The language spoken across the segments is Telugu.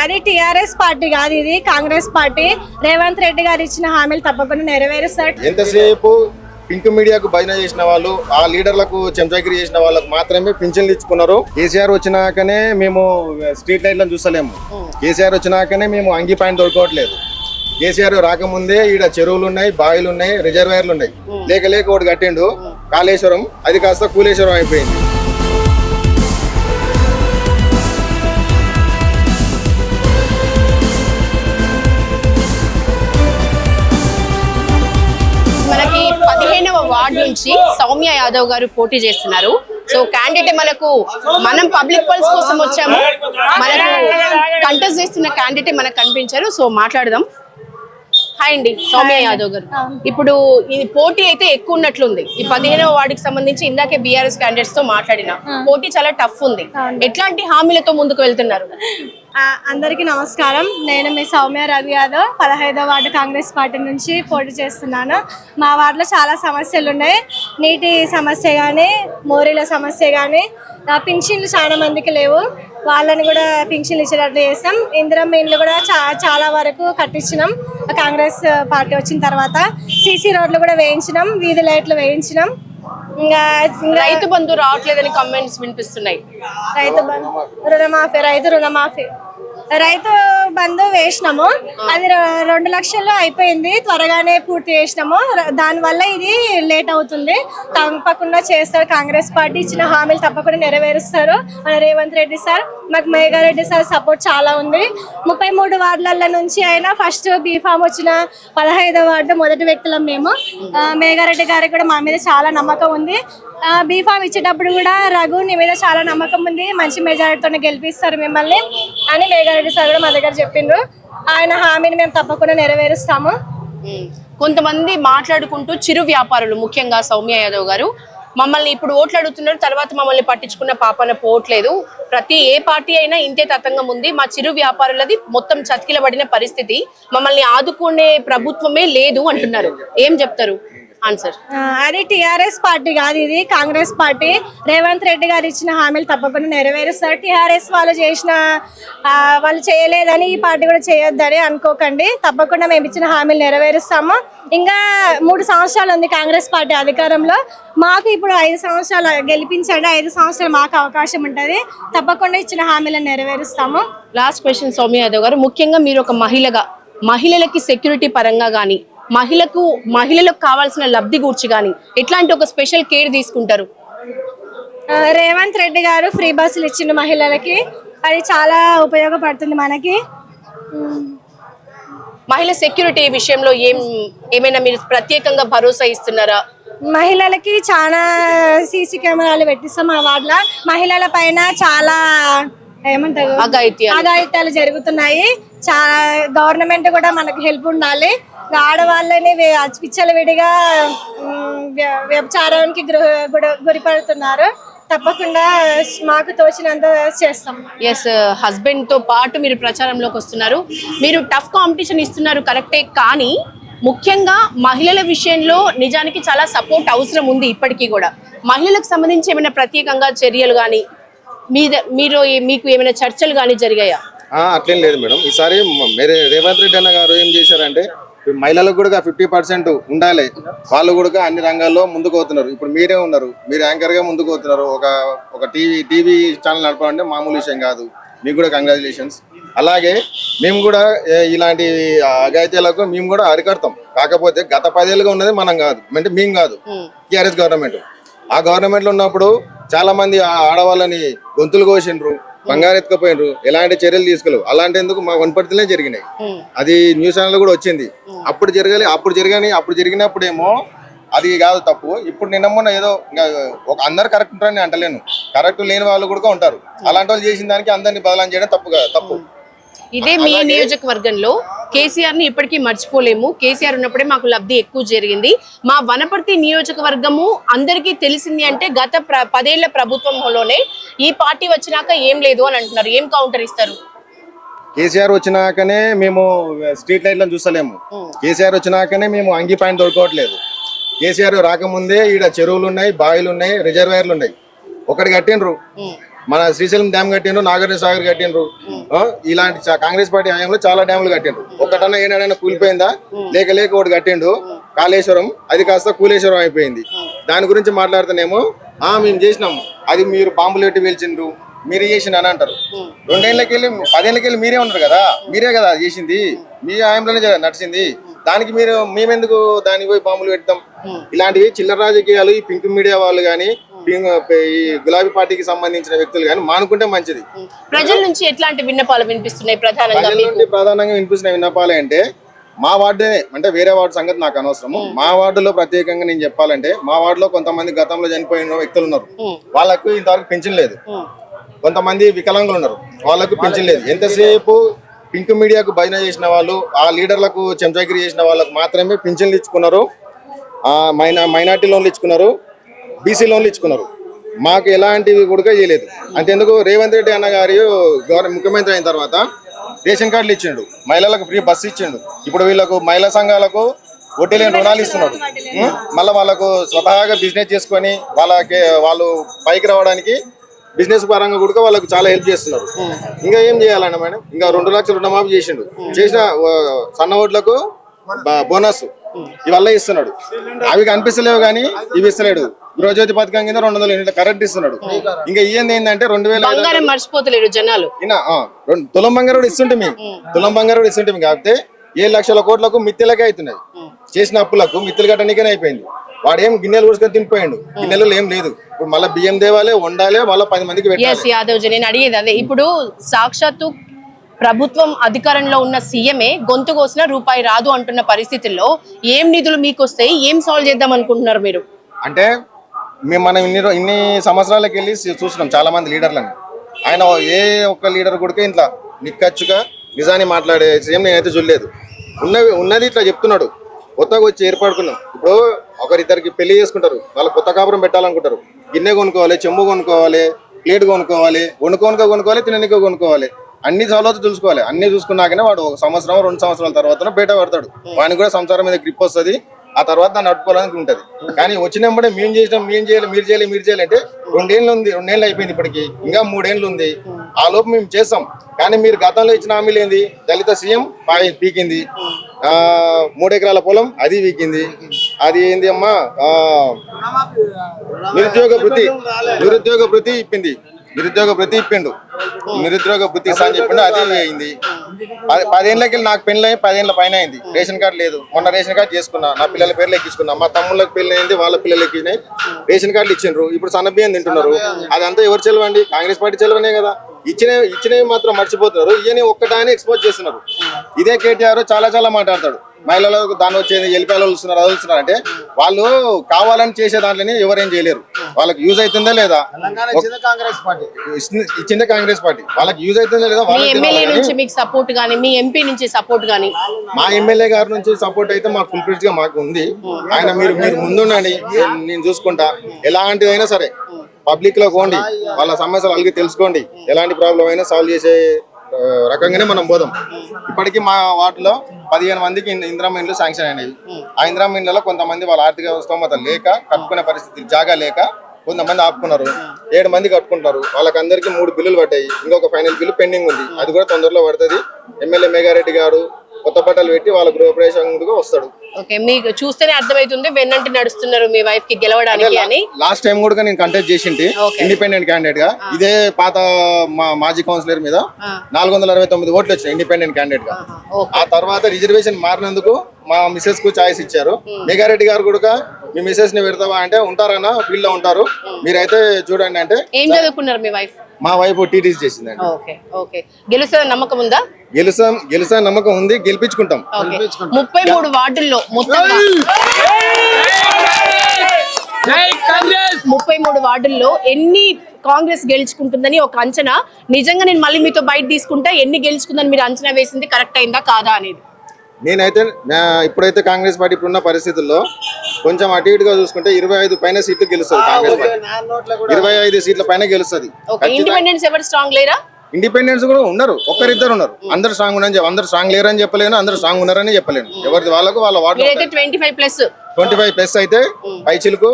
అది టిఆర్ఎస్ పార్టీ కాదు, ఇది కాంగ్రెస్ పార్టీ. రేవంత్ రెడ్డి గారు ఇచ్చిన హామీలు తప్పకుండా నెరవేరుస్తారు. ఎంతసేపు పింక్ మీడియాకు భజన చేసిన వాళ్ళు, ఆ లీడర్లకు చెంచాగిరి చేసిన వాళ్ళకు మాత్రమే పింఛన్లు ఇచ్చుకున్నారు. కేసీఆర్ వచ్చినాకనే మేము స్ట్రీట్ లైట్లను చూస్తలేము. కేసీఆర్ వచ్చినాకనే మేము అంగి పాయింట్ దొరకట్లేదు. కేసీఆర్ రాకముందే ఈడ చెరువులు ఉన్నాయి, బావిలు ఉన్నాయి, రిజర్వాయర్లు ఉన్నాయి. లేక లేక ఒకటి కట్టిండు కాళేశ్వరం, అది కాస్త కూలేశ్వరం అయిపోయింది. మనకి 15వ వార్డు నుంచి సౌమ్య యాదవ్ గారు పోటీ చేస్తున్నారు. సో క్యాండిడేట్ మనం పబ్లిక్ పల్స్ కోసం వచ్చాము. మనకు కంటెస్ట్ చేస్తున్న క్యాండిడేట్ మనకు కనిపించారు. సో మాట్లాడదాం. హాయ్ అండి, సౌమ్య యాదవ్ గారు. ఇప్పుడు ఇది పోటీ అయితే ఎక్కువ ఉన్నట్లుంది. ఈ 15వ వార్డుకి సంబంధించి ఇందాకే బీఆర్ఎస్ క్యాండిడేట్స్ తో మాట్లాడిన పోటీ చాలా టఫ్ ఉంది. ఎట్లాంటి హామీలతో ముందుకు వెళ్తున్నారు? అందరికీ నమస్కారం. నేను మీ సౌమ్య రవి యాదవ్, 15వ వార్డు కాంగ్రెస్ పార్టీ నుంచి పోటీ చేస్తున్నాను. మా వార్డులో చాలా సమస్యలు ఉన్నాయి. నీటి సమస్య కానీ, మోరీల సమస్య కానీ, పింఛన్లు చాలా మందికి లేవు, వాళ్ళని కూడా పింఛన్లు ఇచ్చేటట్లు చేస్తాం. ఇందిరమ్మ ఇండ్లు కూడా చాలా వరకు కట్టించినాం కాంగ్రెస్ పార్టీ వచ్చిన తర్వాత. సీసీ రోడ్లు కూడా వేయించినాం, వీధి లైట్లు వేయించినాం. ఇంకా రైతు బంధు రావట్లేదని కామెంట్స్ వినిపిస్తున్నాయి. రైతు బంధు వేసినాము, అది 2 లక్షలు అయిపోయింది. త్వరగానే పూర్తి చేసినాము. దానివల్ల ఇది లేట్ అవుతుంది. తప్పకుండా చేస్తారు. కాంగ్రెస్ పార్టీ ఇచ్చిన హామీలు తప్పకుండా నెరవేరుస్తారు మన రేవంత్ రెడ్డి సార్. మాకు మేఘారెడ్డి సార్ సపోర్ట్ చాలా ఉంది. 33 వార్డుల నుంచి అయినా ఫస్ట్ బీఫామ్ వచ్చిన 15వ వార్డు మొదటి వ్యక్తులం మేము. మేఘారెడ్డి గారికి కూడా మా మీద చాలా నమ్మకం ఉంది. బీఫామ్ ఇచ్చేటప్పుడు కూడా రఘు నీ మీద చాలా నమ్మకం ఉంది, మంచి మెజారిటీతో గెలిపిస్తారు మిమ్మల్ని అని మేఘారెడ్డి సార్ కూడా మా దగ్గర చెప్పిండ్రు. ఆయన హామీని మేము తప్పకుండా నెరవేరుస్తాము. కొంతమంది మాట్లాడుకుంటూ చిరు వ్యాపారులు, ముఖ్యంగా సౌమ్య యాదవ్ గారు, మమ్మల్ని ఇప్పుడు ఓట్లు అడుగుతున్నారు, తర్వాత మమ్మల్ని పట్టించుకున్న పాపన పోవట్లేదు. ఏ పార్టీ అయినా ఇంతే తతంగం ఉంది. మా చిరు వ్యాపారులది మొత్తం చతికిలబడిన పరిస్థితి, మమ్మల్ని ఆదుకునే ప్రభుత్వమే లేదు అంటున్నారు. ఏం చెప్తారు ఆన్సర్? అది టిఆర్ఎస్ పార్టీ కాదు, ఇది కాంగ్రెస్ పార్టీ. రేవంత్ రెడ్డి గారు ఇచ్చిన హామీలు తప్పకుండా నెరవేరుస్తారు. టిఆర్ఎస్ వాళ్ళు చేయలేదని ఈ పార్టీ కూడా చేయొద్దని అనుకోకండి. తప్పకుండా మేము ఇచ్చిన హామీలు నెరవేరుస్తాము. ఇంకా 3 సంవత్సరాలు ఉంది కాంగ్రెస్ పార్టీ అధికారంలో. మాకు ఇప్పుడు 5 సంవత్సరాలు గెలిపించండి, 5 సంవత్సరాలు మాకు అవకాశం ఉంటుంది. తప్పకుండా ఇచ్చిన హామీలను నెరవేరుస్తాము. లాస్ట్ క్వశ్చన్ సౌమ్య యాదవ్ గారు, ముఖ్యంగా మీరు ఒక మహిళగా మహిళలకి సెక్యూరిటీ పరంగా కానీ, మహిళలకు కావాల్సిన లబ్ధి గూర్చి కానీ ఎట్లాంటి ఒక స్పెషల్ కేర్ తీసుకుంటారు? రేవంత్ రెడ్డి గారు ఫ్రీ బస్సులు ఇచ్చిండు మహిళలకి, అది చాలా ఉపయోగపడుతుంది మనకి. మహిళ సెక్యూరిటీ విషయంలో ఏమైనా మీరు ప్రత్యేకంగా భరోసా ఇస్తున్నారా? మహిళలకి చాలా సీసీ కెమెరాలు పెట్టిస్తాం మా వార్డులో. మహిళల పైన చాలా ఏమంటారు అఘాయిత్యాలు జరుగుతున్నాయి. చాలా గవర్నమెంట్ కూడా మనకు హెల్ప్ ఉండాలి. ఆడవాళ్ళని విచ్చలవిడిగా వ్యభిచారానికి గురిపడుతున్నారు. తప్పకుండా మాకు తోచినంత చేస్తాం. ఎస్, హస్బెండ్ తో పాటు మీరు ప్రచారంలోకి వస్తున్నారు. మీరు టఫ్ కాంపిటీషన్ ఇస్తున్నారు, కరెక్టే. కానీ ముఖ్యంగా మహిళల విషయంలో నిజానికి చాలా సపోర్ట్ అవసరం ఉంది ఇప్పటికీ కూడా. మహిళలకు సంబంధించి ఏమైనా ప్రత్యేకంగా చర్యలు కానీ మీకు ఏమైనా చర్చలు కానీ జరిగాయా? అట్లేం లేదు మేడం. ఈసారి రేవంత్ రెడ్డి అన్న గారు ఏం చేశారంటే, మహిళలకు కూడా 50% ఉండాలి. వాళ్ళు కూడా అన్ని రంగాల్లో ముందుకు అవుతున్నారు. ఇప్పుడు మీరే ఉన్నారు, మీరు యాంకర్ గా ముందుకు అవుతున్నారు. ఒక టీవీ ఛానల్ నడపాలంటే మామూలు విషయం కాదు. మీకు కూడా కంగ్రాచులేషన్స్. అలాగే మేము కూడా ఇలాంటి అఘాయిత్యాలకు మేము కూడా అరికడతాం. కాకపోతే గత 10 ఏళ్ళుగా ఉన్నది మనం కాదు, అంటే మేము కాదు, టీఆర్ఎస్ గవర్నమెంట్. ఆ గవర్నమెంట్ లో ఉన్నప్పుడు చాలా మంది ఆడవాళ్ళని గొంతులు కోసిండ్రు, బంగారు ఎత్తుకపోయినరు, ఎలాంటి చర్యలు తీసుకోలేవు. అలాంటి ఎందుకు మా వనపర్తిలో జరిగినాయి. అది న్యూస్ ఛానల్ కూడా వచ్చింది. అప్పుడు జరిగినప్పుడేమో అది కాదు తప్పు. ఇప్పుడు నిన్న ఏదో అందరు కరెక్ట్ ఉంటారని అంటలేను, కరెక్ట్ లేని వాళ్ళు కూడా ఉంటారు. అలాంటి వాళ్ళు చేసిన దానికి అందరినీ బదలాం చేయడం తప్పు. ఇదే మీ నియోజకవర్గంలో కేసీఆర్ ని ఇప్పటికీ మర్చిపోలేము. కేసీఆర్ ఉన్నప్పుడే మాకు లబ్ధి ఎక్కువ జరిగింది. మా వనపర్తి నియోజకవర్గము అందరికీ తెలిసింది అంటే గత 10 ఏళ్ల ప్రభుత్వంలోనే ఈ పార్టీ వచ్చినాక ఏం లేదు అని అంటున్నారు. ఏం కౌంటర్ ఇస్తారు? కేసీఆర్ వచ్చినాకనే మేము స్ట్రీట్ లైట్లను చూస్తలేము. కేసీఆర్ వచ్చినాకనే మేము అంగి పాయింట్ దొరకట్లేదు. కేసీఆర్ రాకముందే ఈడ చెరువులు ఉన్నాయి, బావిలు ఉన్నాయి, రిజర్వాయర్లు ఉన్నాయి. ఒకటి కట్టిండ్రు, మన శ్రీశైలం డ్యామ్ కట్టిండ్రు, నాగార్జున సాగర్ కట్టిండ్రు. ఇలాంటి కాంగ్రెస్ పార్టీ హయాంలో చాలా డ్యాములు కట్టిండ్రు. ఒకటన్నా ఏనాడైనా కూలిపోయిందా? లేక లేక ఒకటి కట్టిండు కాళేశ్వరం, అది కాస్త కూలేశ్వరం అయిపోయింది. దాని గురించి మాట్లాడుతున్నామో మేము చేసినాం, అది మీరు బాంబులు పెట్టి పేల్చిండ్రు, మీరే చేసిండు అని అంటారు. 2 ఏళ్ళకెళ్ళి 10 ఏళ్ళకెళ్ళి మీరే ఉన్నారు కదా, మీరే కదా చేసింది, మీ హయాంలోనే నడిచింది. దానికి మేమెందుకు దానికి పోయి బాంబులు పెడతాం? ఇలాంటివి చిల్లర రాజకీయాలు ఈ పింక్ మీడియా వాళ్ళు కానీ ఈ గులాబీ పార్టీకి సంబంధించిన వ్యక్తులు కానీ మానుకుంటే మంచిది. ప్రజల నుంచి ఎట్లాంటి విన్నపాలు వినిపిస్తున్నాయి? ప్రధానంగా వినిపిస్తున్న విన్నపాలు అంటే మా వార్డే అంటే వేరే వార్డు సంగతి నాకు అనవసరము. మా వార్డులో ప్రత్యేకంగా నేను చెప్పాలంటే మా వార్డులో కొంతమంది గతంలో చనిపోయిన వ్యక్తులు ఉన్నారు, వాళ్ళకు ఇంతవరకు పెన్షన్ లేదు. కొంతమంది వికలాంగులు ఉన్నారు, వాళ్ళకు పెన్షన్ లేదు. ఎంతసేపు పింక్ మీడియాకు భజన చేసిన వాళ్ళు, ఆ లీడర్లకు చెంచాగిరి చేసిన వాళ్ళకు మాత్రమే పింఛన్లు ఇచ్చుకున్నారు, మైనార్టీ లోన్లు ఇచ్చుకున్నారు, బీసీ లోన్లు ఇచ్చుకున్నారు. మాకు ఎలాంటివి కూడా చేయలేదు. అంతెందుకు రేవంత్ రెడ్డి అన్న గారు ముఖ్యమంత్రి అయిన తర్వాత రేషన్ కార్డులు ఇచ్చిండు, మహిళలకు ఫ్రీ బస్సు ఇచ్చిండు. ఇప్పుడు వీళ్ళకు మహిళా సంఘాలకు వడ్డీ లేని రుణాలు ఇస్తున్నాడు. మళ్ళీ వాళ్ళకు స్వతహాగా బిజినెస్ చేసుకొని వాళ్ళు పైకి రావడానికి బిజినెస్ పరంగా కూడా వాళ్ళకు చాలా హెల్ప్ చేస్తున్నారు. ఇంకా ఏం చేయాలన్న మేడం? ఇంకా 2 లక్షలు రుణమాఫీ చేసిండు. చేసిన సన్న ఓట్లకు బోనస్ ఇవల్ల ఇస్తున్నాడు. అవి కనిపిస్తలేవు కానీ ఇవి ఇస్తలేడు. గృహజ్యోతి పథకం కింద 200 యూనిట్ల కరెంట్ ఇస్తున్నాడు. ఇంకా ఇయ్యంది ఏంటంటే 2000 మర్చిపోతలేరు జనాలు. తులం బంగారు కూడా ఇస్తుంటే కాకపోతే 7 లక్షల కోట్లకు మిత్తిలకే అవుతున్నాయి. చేసిన అప్పులకు మిత్తులు కట్టడానికే అయిపోయింది. వాడేం గిన్నెలు ఊసుకొని తినిపోయాడు, గిన్నెలు ఏం లేదు. ఇప్పుడు మళ్ళీ బియ్యం దేవాలి, వండాలి, మళ్ళీ 10 మందికి పెట్టాలి. యాదవ్ నేను అడిగేది అదే. ఇప్పుడు సాక్షాత్తు ప్రభుత్వం అధికారంలో ఉన్న సీఎంఏ గొంతు కోసిన రూపాయి రాదు అంటున్న పరిస్థితుల్లో ఏం నిధులు మీకు వస్తాయి? ఏం సాల్వ్ చేద్దాం అనుకుంటున్నారు మీరు? అంటే మనం ఇన్ని సంవత్సరాలకు వెళ్ళి చూస్తున్నాం చాలా మంది లీడర్లను. ఆయన ఏ ఒక్క లీడర్ కూడా ఇంట్లో నిక్కచ్చుగా నిజాన్ని మాట్లాడే సీఎం నేనైతే చూడలేదు. ఉన్నది ఇట్లా చెప్తున్నాడు. కొత్తగా వచ్చి ఏర్పడుకున్నాం. ఇప్పుడు ఒకరిద్దరికి పెళ్లి చేసుకుంటారు, వాళ్ళు కొత్త కాపురం పెట్టాలనుకుంటారు. గిన్నె కొనుక్కోవాలి, చెంబు కొనుక్కోవాలి, ప్లేట్ కొనుక్కోవాలి, కొనుక్కోవాలి, తిననికో కొనుక్కోవాలి. అన్ని సౌలతులు చూసుకోవాలి. అన్ని చూసుకున్నాకనే వాడు 1 సంవత్సరం 2 సంవత్సరాల తర్వాత బయట పడతాడు. వానికి కూడా సంసారం మీద గ్రిప్ వస్తుంది. ఆ తర్వాత దాన్ని నడుపుకోవాలని ఉంటుంది. కానీ వచ్చినప్పుడే మేము చేసినాం, మేము చేయాలి, మీరు చేయాలి అంటే 2 ఏళ్ళు ఉంది, 2 ఏళ్ళు అయిపోయింది. ఇప్పటికి ఇంకా 3 ఏళ్ళు ఉంది. ఆ లోపు మేము చేస్తాం. కానీ మీరు గతంలో ఇచ్చిన హామీలు ఏంది? దళిత సీఎం పీకింది, 3 ఎకరాల పొలం అది వీకింది. అది ఏంది అమ్మా? నిరుద్యోగ వృత్తి ఇప్పింది. నిరుద్యోగ వృత్తి ఇప్పిండు. నిరుద్యోగ వృత్తి ఇస్తా అని చెప్పిండు, అది అయింది. 10 ఏళ్ళకి నాకు పెళ్ళి 10 ఏళ్ళ పైన అయింది. రేషన్ కార్డు లేదు. మొన్న రేషన్ కార్డు చేసుకున్నా, నా పిల్లల పేర్లు ఎక్కించుకున్నా, మా తమ్ముళ్ళకి పెళ్ళి అయింది, వాళ్ళ పిల్లలు ఎక్కినాయి. రేషన్ కార్డులు ఇచ్చిండ్రు. ఇప్పుడు సన్నబియ్యం తింటున్నారు. అదంతా ఎవరు చెలవండి? కాంగ్రెస్ పార్టీ చెలవనే కదా. ఇచ్చినవి మాత్రం మర్చిపోతున్నారు. ఇవన్నీ ఒక్కటానే ఎక్స్పోజ్ చేస్తున్నారు. ఇదే కేటీఆర్ చాలా మాట్లాడతాడు. మహిళలకు దాని వచ్చేది ఎలిపాయలు వస్తున్నారు, అది వస్తున్నారు అంటే వాళ్ళు కావాలని చేసే దాంట్లోనే ఎవరేం చేయలేరు. వాళ్ళకి యూజ్ అవుతుందా లేదా? ఇచ్చిందే కాంగ్రెస్ పార్టీ. వాళ్ళకి యూజ్ అవుతుందా లేదా? మీ ఎమ్మెల్యే నుంచి మీకు సపోర్ట్ గానీ, మీ ఎంపీ నుంచి సపోర్ట్ గానీ? మా ఎమ్మెల్యే గారి నుంచి సపోర్ట్ అయితే మాకు ఫుల్ ఫ్లెడ్జ్ గా మాకు ఉంది. ఆయన మీరు ముందుండండి, నేను చూసుకుంటా. ఎలాంటిదైనా సరే పబ్లిక్ లో పోండి, వాళ్ళ సమస్యలు అలాగే తెలుసుకోండి. ఎలాంటి ప్రాబ్లం అయినా సాల్వ్ చేసే రకంగానే మనం పోదాం. ఇప్పటికీ మా వార్డులో 15 మందికి ఇందిరమ్మ ఇండ్లు శాంక్షన్ అయినవి. ఆ ఇందిరమ్మ ఇండ్లలో కొంతమంది వాళ్ళ ఆర్థిక స్తోమత లేక, కట్టుకునే పరిస్థితి జాగా లేక కొంతమంది ఆపుకున్నారు. 7 మంది కట్టుకుంటారు. వాళ్ళకందరికీ 3 బిల్లులు పడ్డాయి. ఇంకొక ఫైనల్ బిల్లు పెండింగ్ ఉంది. అది కూడా తొందరలో పడుతుంది. ఎమ్మెల్యే మేఘారెడ్డి గారు కొత్త బట్టలు పెట్టి వాళ్ళ గృహప్రవేశంగా వస్తాడు. ఓకే, మీకు చూస్తేనే అర్థమవుతుంది వెన్నంటి నడుస్తున్నారు మీ వైఫ్ కి గెలవడానికి అని. లాస్ట్ టైం కూడా నేను కంటెస్ట్ చేసింటి ఇండిపెండెంట్ క్యాండిడేట్ గా. ఇదే పాత మాజీ కౌన్సిలర్ మీద 469 ఓట్లు వచ్చినాయి ఇండిపెండెంట్ క్యాండిడేట్ గా. ఆ తర్వాత రిజర్వేషన్ మారినందుకు మా మిసెస్ కు ఛాయిస్ ఇచ్చారు. మేఘారెడ్డి గారు కూడా మీ మిసెస్ ని పెడతావా అంటే ఉంటారన్నా, ఫీల్డ్ లో ఉంటారు, మీరైతే చూడండి అంటే. ఏం చదువుకున్నారు మీ వైఫ్? మా వైఫ్ టీటీసీ చేసిందండి. గెలుస్తుందని నమ్మకం ఉందా? గెలుసా నమ్మకం ఉంది. గెలిపించుకుంటాం. 33 వార్డుల్లో మొత్తంగా 33 వార్డుల్లో ఎన్ని కాంగ్రెస్ గెలుచుకుంటుందని ఒక అంచనా, నిజంగా నేను మళ్ళీ మీతో బయట తీసుకుంటా ఎన్ని గెలుచుకుందని మీరు అంచనా వేసింది కరెక్ట్ అయిందా కాదా అనేది? నేనైతే ఇప్పుడైతే కాంగ్రెస్ పార్టీ ఇప్పుడున్న పరిస్థితుల్లో కొంచెం అటు ఇటుగా చూసుకుంటే 25 పైన సీట్లు గెలుస్తుంది కాంగ్రెస్ పార్టీ. 25 సీట్ల పైన గెలుస్తుంది. ఇండిపెండెన్స్ ఎవరు స్ట్రాంగ్ లేరా? ఇండిపెండెన్స్ కూడా ఉన్నారు, ఒక్కరిద్దరు ఉన్నారు. అందరు స్ట్రాంగ్ ఉన్నారని అందరు స్ట్రాంగ్ లేరని చెప్పలేను, అందరు స్ట్రాంగ్ ఉన్నారని చెప్పలేను. ఎవరిది వాళ్ళకు వాళ్ళ వార్డు 25+ అయితే పైచిలకు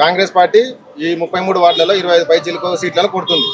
కాంగ్రెస్ పార్టీ ఈ 33 వార్డులలో 25 పైచిలకు సీట్లను కొడుతుంది.